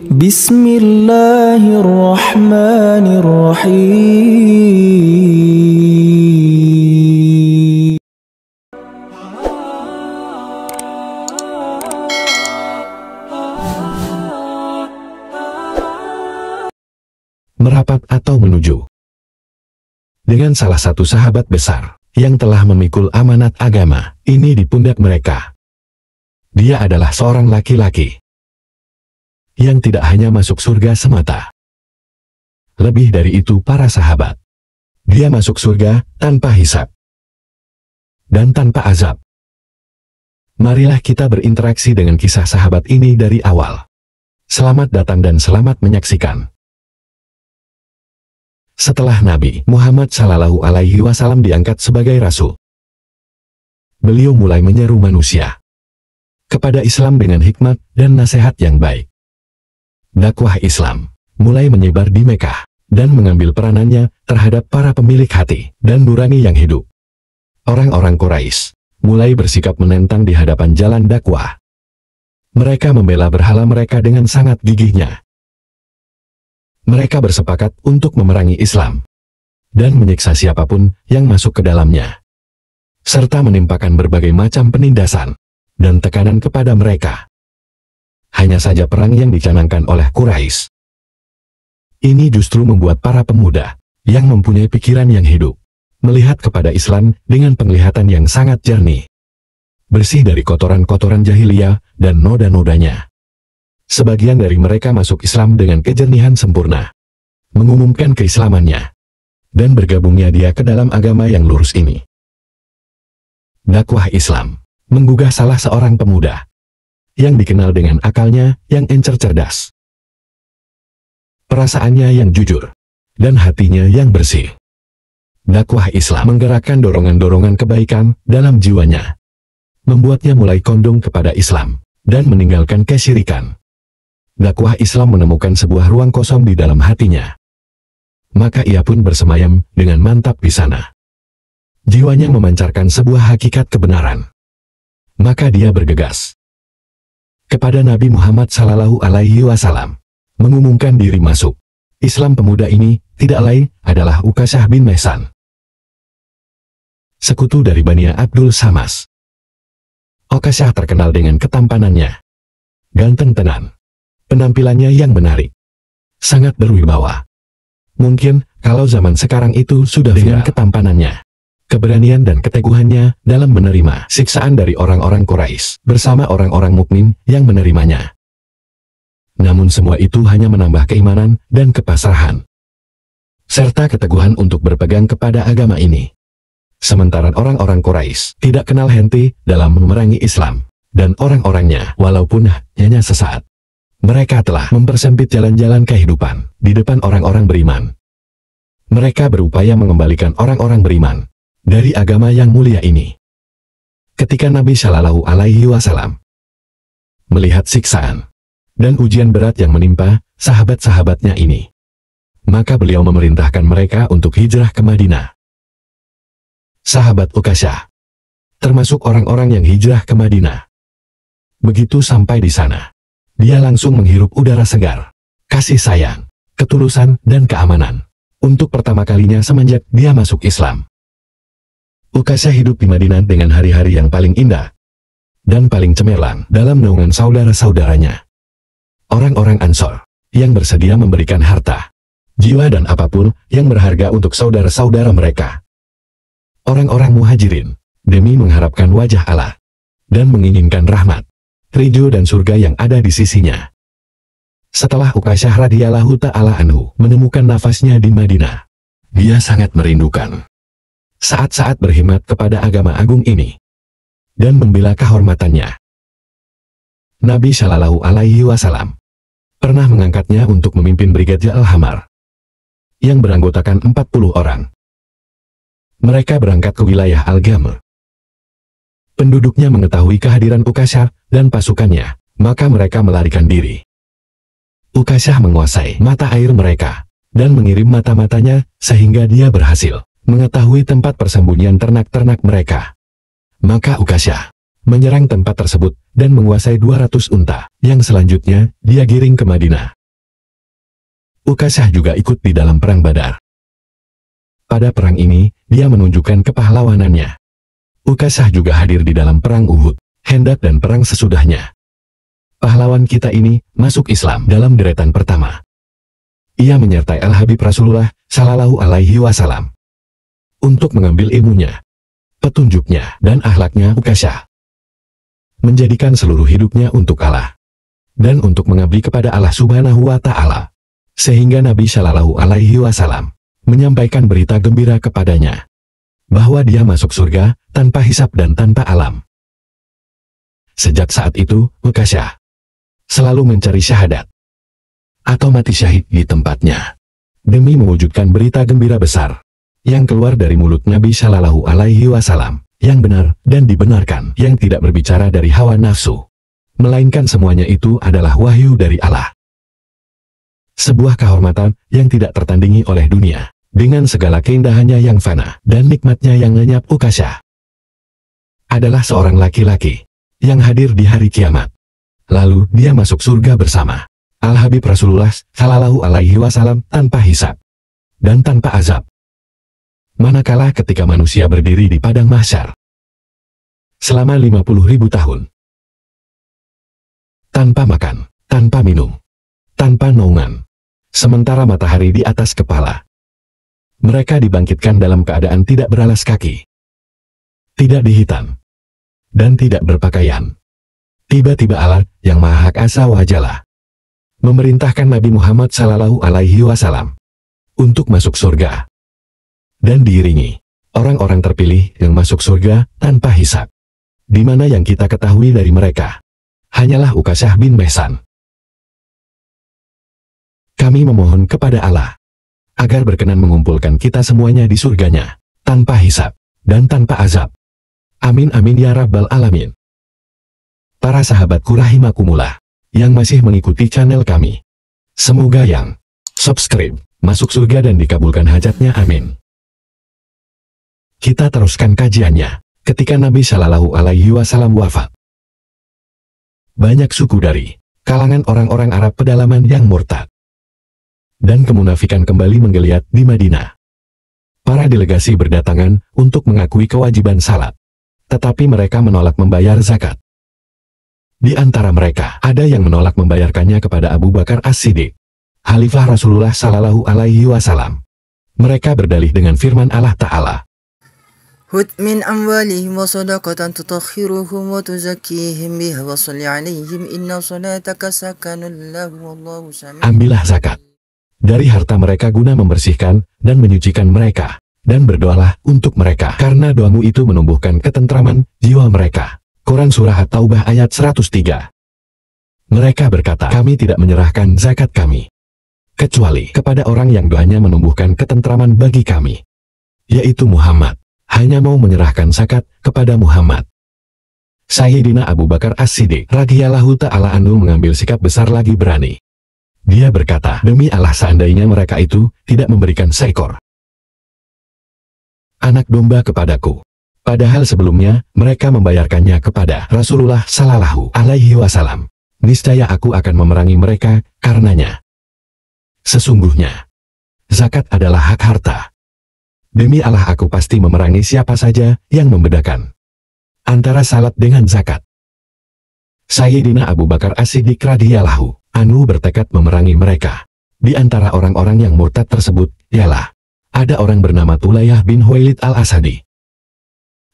Bismillahirrahmanirrahim. Merapat atau menuju. Dengan salah satu sahabat besar yang telah memikul amanat agama ini di pundak mereka. Dia adalah seorang laki-laki yang tidak hanya masuk surga semata. Lebih dari itu para sahabat. Dia masuk surga tanpa hisab dan tanpa azab. Marilah kita berinteraksi dengan kisah sahabat ini dari awal. Selamat datang dan selamat menyaksikan. Setelah Nabi Muhammad SAW diangkat sebagai Rasul, beliau mulai menyeru manusia kepada Islam dengan hikmat dan nasihat yang baik. Dakwah Islam mulai menyebar di Mekah dan mengambil peranannya terhadap para pemilik hati dan nurani yang hidup. Orang-orang Quraisy mulai bersikap menentang di hadapan jalan dakwah. Mereka membela berhala mereka dengan sangat gigihnya. Mereka bersepakat untuk memerangi Islam dan menyiksa siapapun yang masuk ke dalamnya, serta menimpakan berbagai macam penindasan dan tekanan kepada mereka. Hanya saja perang yang dicanangkan oleh Quraisy ini justru membuat para pemuda yang mempunyai pikiran yang hidup melihat kepada Islam dengan penglihatan yang sangat jernih, bersih dari kotoran-kotoran jahiliyah dan noda-nodanya. Sebagian dari mereka masuk Islam dengan kejernihan sempurna, mengumumkan keislamannya, dan bergabungnya dia ke dalam agama yang lurus ini. Dakwah Islam menggugah salah seorang pemuda yang dikenal dengan akalnya yang encer cerdas, perasaannya yang jujur, dan hatinya yang bersih. Dakwah Islam menggerakkan dorongan-dorongan kebaikan dalam jiwanya, membuatnya mulai condong kepada Islam dan meninggalkan kesyirikan. Dakwah Islam menemukan sebuah ruang kosong di dalam hatinya. Maka ia pun bersemayam dengan mantap di sana. Jiwanya memancarkan sebuah hakikat kebenaran. Maka dia bergegas kepada Nabi Muhammad SAW, mengumumkan diri masuk Islam. Pemuda ini tidak lain adalah Ukasyah bin Mihsan, sekutu dari Bani Abdul Samas. Ukasyah terkenal dengan ketampanannya, ganteng tenan, penampilannya yang menarik, sangat berwibawa. Mungkin kalau zaman sekarang itu sudah dengan ketampanannya, keberanian dan keteguhannya dalam menerima siksaan dari orang-orang Quraisy bersama orang-orang mukmin yang menerimanya. Namun semua itu hanya menambah keimanan dan kepasrahan, serta keteguhan untuk berpegang kepada agama ini. Sementara orang-orang Quraisy tidak kenal henti dalam memerangi Islam dan orang-orangnya, walaupun hanya sesaat. Mereka telah mempersempit jalan-jalan kehidupan di depan orang-orang beriman. Mereka berupaya mengembalikan orang-orang beriman dari agama yang mulia ini. Ketika Nabi SAW melihat siksaan dan ujian berat yang menimpa sahabat-sahabatnya ini, maka beliau memerintahkan mereka untuk hijrah ke Madinah. Sahabat Ukasyah termasuk orang-orang yang hijrah ke Madinah. Begitu sampai di sana, dia langsung menghirup udara segar, kasih sayang, ketulusan, dan keamanan. Untuk pertama kalinya semenjak dia masuk Islam. Ukasyah hidup di Madinah dengan hari-hari yang paling indah dan paling cemerlang dalam naungan saudara-saudaranya. Orang-orang Ansor yang bersedia memberikan harta, jiwa dan apapun yang berharga untuk saudara-saudara mereka. Orang-orang Muhajirin demi mengharapkan wajah Allah dan menginginkan rahmat, ridho dan surga yang ada di sisinya. Setelah Ukasyah radhiyallahu ta'ala anhu menemukan nafasnya di Madinah, dia sangat merindukan saat-saat berkhidmat kepada agama agung ini dan membela kehormatannya. Nabi SAW pernah mengangkatnya untuk memimpin Brigade Al-Hamar yang beranggotakan 40 orang. Mereka berangkat ke wilayah Al-Gamr. Penduduknya mengetahui kehadiran Ukasyah dan pasukannya, maka mereka melarikan diri. Ukasyah menguasai mata air mereka dan mengirim mata-matanya sehingga dia berhasil mengetahui tempat persembunyian ternak-ternak mereka. Maka Ukasyah menyerang tempat tersebut dan menguasai 200 unta, yang selanjutnya dia giring ke Madinah. Ukasyah juga ikut di dalam perang Badar. Pada perang ini, dia menunjukkan kepahlawanannya. Ukasyah juga hadir di dalam perang Uhud, Hendak dan perang sesudahnya. Pahlawan kita ini masuk Islam dalam deretan pertama. Ia menyertai Al-Habib Rasulullah Shallallahu Alaihi Wasallam untuk mengambil ilmunya, petunjuknya, dan akhlaknya. Ukasyah menjadikan seluruh hidupnya untuk Allah dan untuk mengabdi kepada Allah Subhanahu wa Ta'ala, sehingga Nabi Shallallahu Alaihi Wasallam menyampaikan berita gembira kepadanya bahwa dia masuk surga tanpa hisab dan tanpa alam. Sejak saat itu, Ukasyah selalu mencari syahadat atau mati syahid di tempatnya demi mewujudkan berita gembira besar yang keluar dari mulut Nabi Shallallahu Alaihi Wasallam, yang benar dan dibenarkan, yang tidak berbicara dari hawa nafsu, melainkan semuanya itu adalah wahyu dari Allah. Sebuah kehormatan yang tidak tertandingi oleh dunia, dengan segala keindahannya yang fana dan nikmatnya yang lenyap. Ukasyah adalah seorang laki-laki yang hadir di hari kiamat. Lalu dia masuk surga bersama Al-Habib Rasulullah Shallallahu Alaihi Wasallam tanpa hisab dan tanpa azab. Manakala ketika manusia berdiri di padang mahsyar selama 50.000 tahun, tanpa makan, tanpa minum, tanpa naungan, sementara matahari di atas kepala, mereka dibangkitkan dalam keadaan tidak beralas kaki, tidak dihitan, dan tidak berpakaian. Tiba-tiba Allah yang Maha Esa wa Jalla memerintahkan Nabi Muhammad Sallallahu Alaihi Wasallam untuk masuk surga, dan diiringi orang-orang terpilih yang masuk surga tanpa hisab, di mana yang kita ketahui dari mereka hanyalah Ukasyah bin Mihsan. Kami memohon kepada Allah agar berkenan mengumpulkan kita semuanya di surganya tanpa hisab dan tanpa azab. Amin amin ya rabbal alamin. Para sahabatku rahimakumullah yang masih mengikuti channel kami, semoga yang subscribe masuk surga dan dikabulkan hajatnya, amin. Kita teruskan kajiannya. Ketika Nabi Shallallahu Alaihi Wasallam wafat, banyak suku dari kalangan orang-orang Arab pedalaman yang murtad dan kemunafikan kembali menggeliat di Madinah. Para delegasi berdatangan untuk mengakui kewajiban salat, tetapi mereka menolak membayar zakat. Di antara mereka, ada yang menolak membayarkannya kepada Abu Bakar As-Siddiq, Khalifah Rasulullah Shallallahu Alaihi Wasallam. Mereka berdalih dengan firman Allah Ta'ala, "Hud min amwalihim wa sadaqatan tutahhiruhum wa tuzakkihim biha wa shalli 'alaihim inna salataka sakanun lahum wallahu sami'un." Ambillah zakat dari harta mereka guna membersihkan dan menyucikan mereka, dan berdoalah untuk mereka, karena doamu itu menumbuhkan ketentraman jiwa mereka. Quran Surah At-Taubah ayat 103. Mereka berkata, kami tidak menyerahkan zakat kami, kecuali kepada orang yang doanya menumbuhkan ketentraman bagi kami, yaitu Muhammad. Hanya mau menyerahkan zakat kepada Muhammad. Sayyidina Abu Bakar As-Siddiq radhiyallahu ta'ala anhu mengambil sikap besar lagi berani. Dia berkata, demi Allah seandainya mereka itu tidak memberikan seekor anak domba kepadaku, padahal sebelumnya mereka membayarkannya kepada Rasulullah Sallallahu Alaihi Wasallam, niscaya aku akan memerangi mereka karenanya. Sesungguhnya zakat adalah hak harta. Demi Allah aku pasti memerangi siapa saja yang membedakan antara salat dengan zakat. Sayyidina Abu Bakar As-Siddiq radhiyallahu anhu bertekad memerangi mereka. Di antara orang-orang yang murtad tersebut ialah ada orang bernama Tulayah bin Huwailid al-Asadi.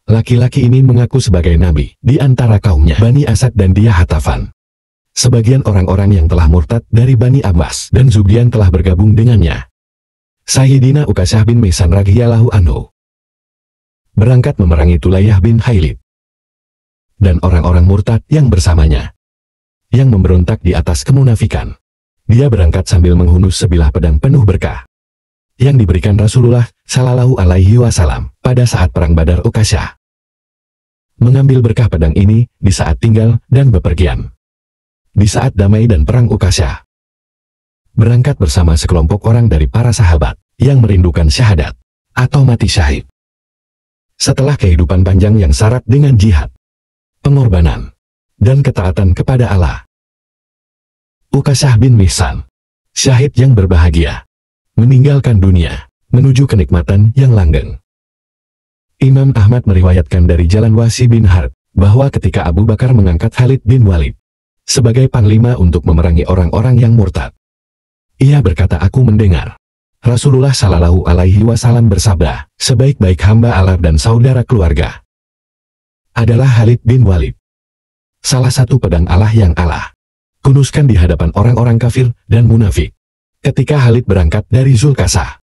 Laki-laki ini mengaku sebagai nabi di antara kaumnya Bani Asad dan dia Hatafan. Sebagian orang-orang yang telah murtad dari Bani Abbas dan Zubdian telah bergabung dengannya. Sayyidina Ukasyah bin Mihsan radhiyallahu anhu berangkat memerangi Tulayah bin Huwailid dan orang-orang murtad yang bersamanya, yang memberontak di atas kemunafikan. Dia berangkat sambil menghunus sebilah pedang penuh berkah yang diberikan Rasulullah Sallallahu Alaihi Wasallam pada saat perang Badar. Ukasyah mengambil berkah pedang ini di saat tinggal dan bepergian. Di saat damai dan perang, Ukasyah berangkat bersama sekelompok orang dari para sahabat yang merindukan syahadat atau mati syahid. Setelah kehidupan panjang yang syarat dengan jihad, pengorbanan, dan ketaatan kepada Allah. Ukasyah bin Mihsan, syahid yang berbahagia, meninggalkan dunia, menuju kenikmatan yang langgeng. Imam Ahmad meriwayatkan dari jalan Wasi bin Harb, bahwa ketika Abu Bakar mengangkat Khalid bin Walid sebagai panglima untuk memerangi orang-orang yang murtad, ia berkata, aku mendengar Rasulullah Shallallahu Alaihi Wasallam bersabda, sebaik-baik hamba Allah dan saudara keluarga adalah Khalid bin Walid, salah satu pedang Allah yang Allah kunuskan di hadapan orang-orang kafir dan munafik. Ketika Khalid berangkat dari Zulkasah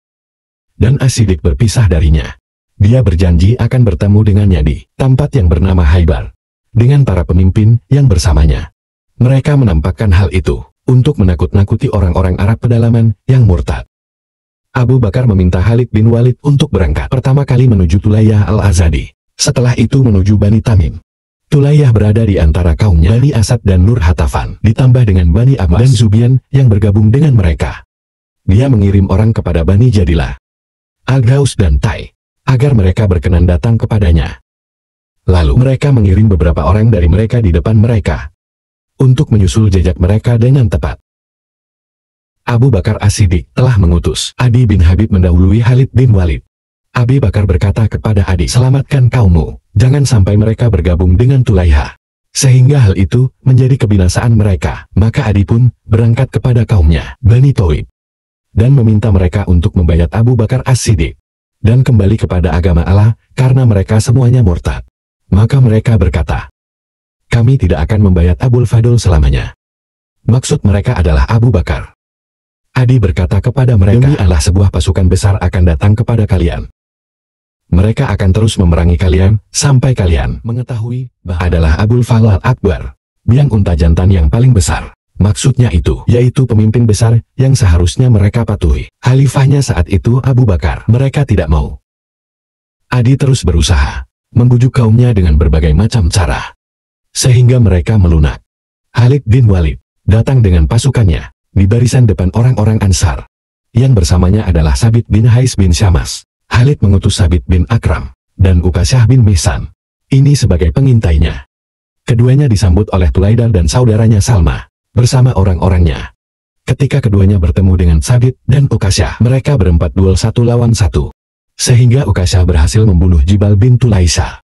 dan As-Siddiq berpisah darinya, dia berjanji akan bertemu dengannya di tempat yang bernama Khaybar dengan para pemimpin yang bersamanya. Mereka menampakkan hal itu untuk menakut-nakuti orang-orang Arab pedalaman yang murtad. Abu Bakar meminta Khalid bin Walid untuk berangkat pertama kali menuju Tulayyah al-Azadi, setelah itu menuju Bani Tamim. Tulayyah berada di antara kaumnya Bani Asad dan Nur Hatafan, ditambah dengan Bani Abbas dan Zubian yang bergabung dengan mereka. Dia mengirim orang kepada Bani Jadilah, Al-Gaus dan Tai, agar mereka berkenan datang kepadanya. Lalu mereka mengirim beberapa orang dari mereka di depan mereka untuk menyusul jejak mereka dengan tepat. Abu Bakar As-Siddiq telah mengutus Adi bin Habib mendahului Khalid bin Walid. Abu Bakar berkata kepada Adi, selamatkan kaummu, jangan sampai mereka bergabung dengan Tulayyah, sehingga hal itu menjadi kebinasaan mereka. Maka Adi pun berangkat kepada kaumnya, Bani Thaib, dan meminta mereka untuk membayat Abu Bakar As-Siddiq dan kembali kepada agama Allah, karena mereka semuanya murtad. Maka mereka berkata, kami tidak akan membayat Abul Fadl selamanya. Maksud mereka adalah Abu Bakar. Adi berkata kepada mereka, demi Allah sebuah pasukan besar akan datang kepada kalian. Mereka akan terus memerangi kalian, sampai kalian mengetahui bahwa adalah Abul Fadl Akbar, biang unta jantan yang paling besar. Maksudnya itu, yaitu pemimpin besar yang seharusnya mereka patuhi. Khalifahnya saat itu Abu Bakar. Mereka tidak mau. Adi terus berusaha membujuk kaumnya dengan berbagai macam cara, sehingga mereka melunak. Khalid bin Walid datang dengan pasukannya di barisan depan orang-orang Ansar. Yang bersamanya adalah Sabit bin Hais bin Syamas. Khalid mengutus Sabit bin Akram dan Ukasyah bin Mihsan ini sebagai pengintainya. Keduanya disambut oleh Tulaidar dan saudaranya Salma bersama orang-orangnya. Ketika keduanya bertemu dengan Sabit dan Ukasyah, mereka berempat duel 1 lawan 1. Sehingga Ukasyah berhasil membunuh Jibal bin Tulaisa.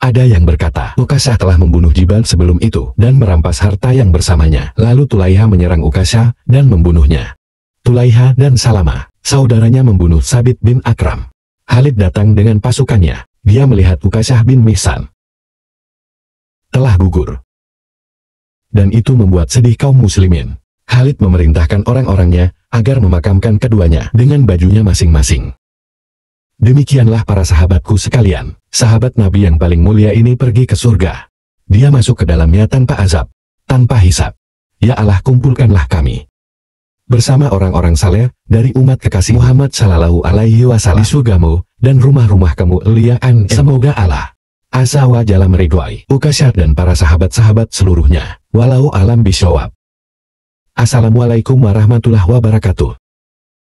Ada yang berkata, Ukasyah telah membunuh Jibal sebelum itu dan merampas harta yang bersamanya. Lalu Tulaiha menyerang Ukasyah dan membunuhnya. Tulaiha dan Salama, saudaranya, membunuh Sabit bin Akram. Khalid datang dengan pasukannya. Dia melihat Ukasyah bin Mihsan telah gugur, dan itu membuat sedih kaum muslimin. Khalid memerintahkan orang-orangnya agar memakamkan keduanya dengan bajunya masing-masing. Demikianlah para sahabatku sekalian, sahabat Nabi yang paling mulia ini pergi ke surga. Dia masuk ke dalamnya tanpa azab, tanpa hisab. Ya Allah, kumpulkanlah kami bersama orang-orang saleh dari umat kekasih Muhammad Sallallahu Alaihi Wasallam di surgamu dan rumah-rumah kamu liaan. Semoga Allah Azza wa Jalla meridhai Ukasyah dan para sahabat-sahabat seluruhnya. Walau alam bisyawab. Assalamualaikum warahmatullahi wabarakatuh.